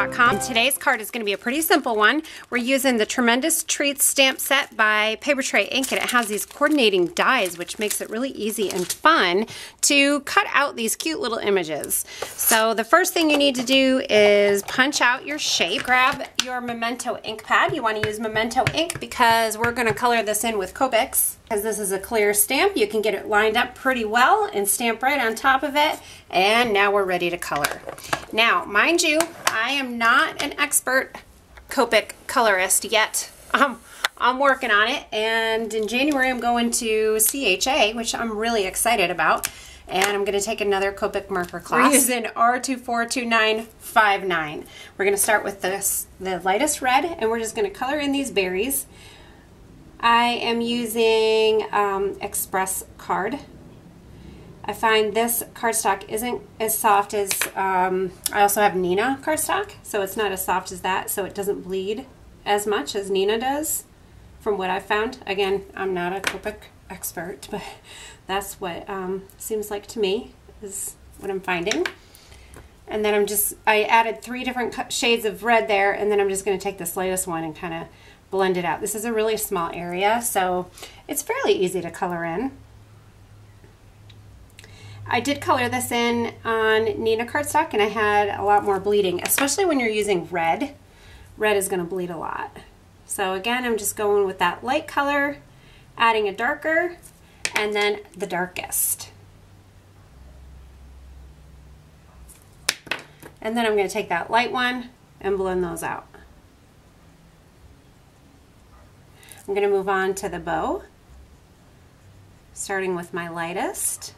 Papertrey.com. Today's card is going to be a pretty simple one. We're using the Tremendous Treats stamp set by Papertrey Ink, and it has these coordinating dies, which makes it really easy and fun to cut out these cute little images. So the first thing you need to do is punch out your shape. Grab your Memento ink pad. You want to use Memento ink because we're going to color this in with Copics. Because this is a clear stamp, you can get it lined up pretty well and stamp right on top of it. And now we're ready to color. Now, mind you, I am not an expert Copic colorist yet. I'm working on it, and in January I'm going to CHA, which I'm really excited about. And I'm going to take another Copic marker class. We're using R242959. We're going to start with the lightest red, and we're just going to color in these berries. I am using Express card. I find this cardstock isn't as soft as, I also have Nina cardstock, so it's not as soft as that, so it doesn't bleed as much as Nina does, from what I've found. Again, I'm not a Copic expert, but that's what seems like to me is what I'm finding. And then I added 3 different shades of red there, and then I'm just going to take this lightest one and kind of blend it out. This is a really small area, so it's fairly easy to color in. I did color this in on Nina cardstock, and I had a lot more bleeding, especially when you're using red. Red is going to bleed a lot. So again, I'm just going with that light color, adding a darker, and then the darkest. And then I'm going to take that light one and blend those out. I'm going to move on to the bow, starting with my lightest.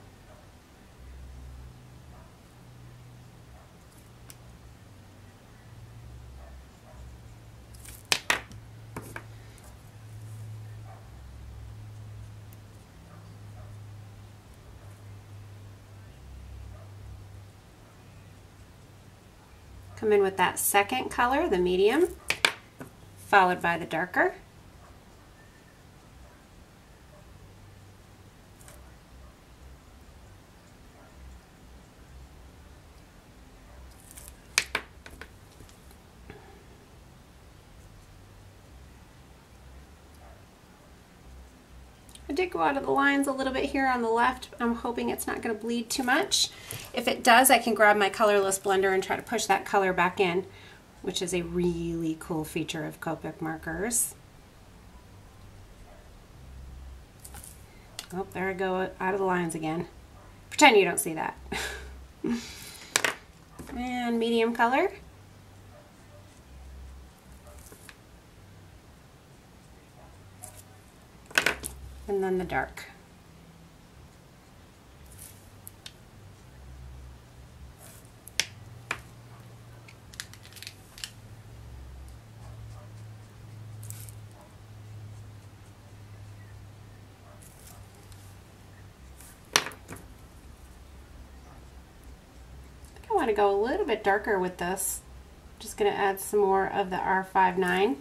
Come in with that second color, the medium, followed by the darker. I did go out of the lines a little bit here on the left. I'm hoping it's not going to bleed too much. If it does, I can grab my colorless blender and try to push that color back in, which is a really cool feature of Copic markers. Oh, there I go out of the lines again. Pretend you don't see that. And medium color. And then the dark. I want to go a little bit darker with this. Just going to add some more of the R59.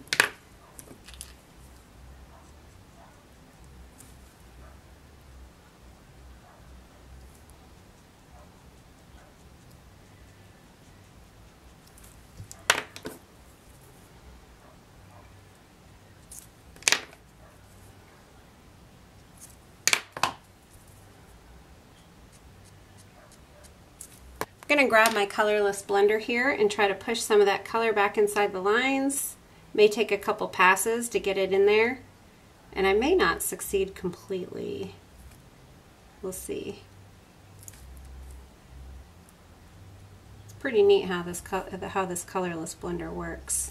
I'm going to grab my colorless blender here and try to push some of that color back inside the lines. May take a couple passes to get it in there, and I may not succeed completely. We'll see. It's pretty neat how this colorless blender works.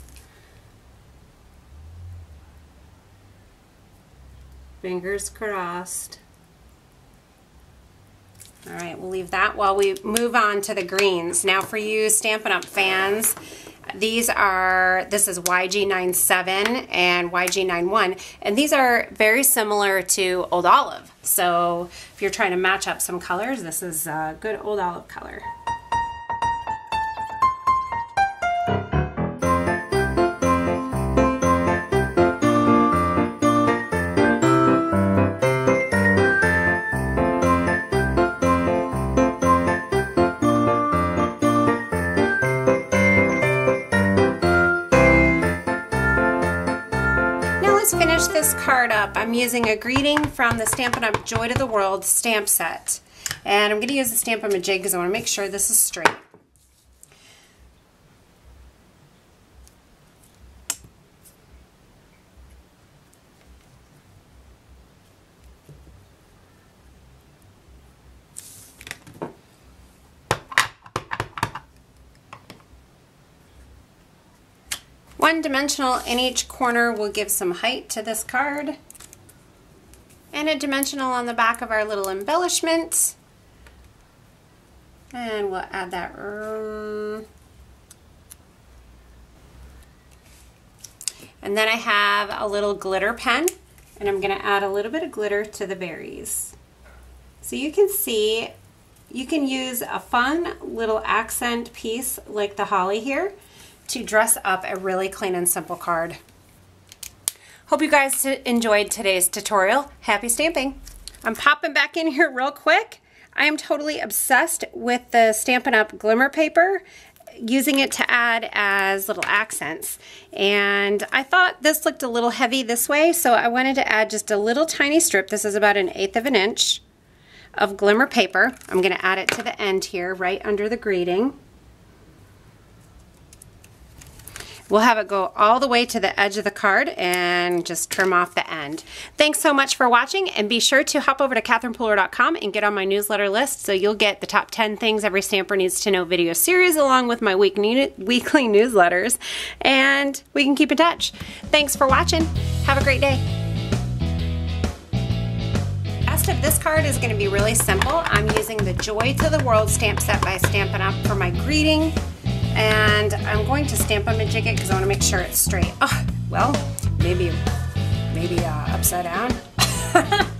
Fingers crossed. All right, we'll leave that while we move on to the greens. Now for you Stampin' Up! Fans, this is YG97 and YG91, and these are very similar to Old Olive. So if you're trying to match up some colors, this is a good Old Olive color. card up, I'm using a greeting from the Stampin' Up! Joy to the World stamp set. And I'm going to use the Stampin' Up! Jig because I want to make sure this is straight. One dimensional in each corner will give some height to this card. And a dimensional on the back of our little embellishment. And we'll add that. And then I have a little glitter pen, and I'm going to add a little bit of glitter to the berries. So you can see, you can use a fun little accent piece like the holly here to dress up a really clean and simple card. Hope you guys enjoyed today's tutorial. Happy stamping! I'm popping back in here real quick. I am totally obsessed with the Stampin' Up! Glimmer paper, using it to add as little accents. And I thought this looked a little heavy this way, so I wanted to add just a little tiny strip. This is about 1/8 of an inch of glimmer paper. I'm going to add it to the end here, right under the greeting. We'll have it go all the way to the edge of the card and just trim off the end. Thanks so much for watching, and be sure to hop over to KatherinePooler.com and get on my newsletter list so you'll get the top 10 things every stamper needs to know video series along with my weekly newsletters, and we can keep in touch. Thanks for watching. Have a great day. The rest of this card is going to be really simple. I'm using the Joy to the World stamp set by Stampin' Up! For my greeting. And I'm going to Stamp and jig it because I want to make sure it's straight. Oh, well, maybe upside down.